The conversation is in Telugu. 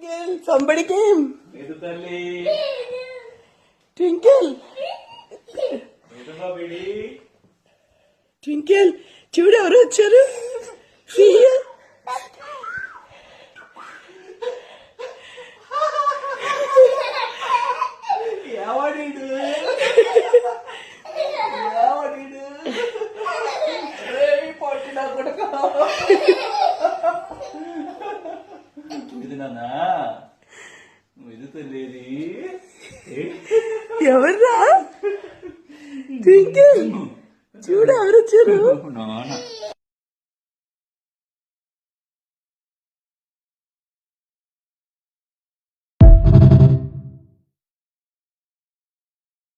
Twinkle, somebody came. Edu talli. Twinkle. Edu ma bidi. Twinkle, చూడు ఎవరు వచ్చారు. See here. ఎవడిడు పట్టినా కొడుక ఇది నానా ఇది తెలియదు ఎవర్రా? ట్వింకిల్ చూడు ఎవరు వచ్చారు. నాన్న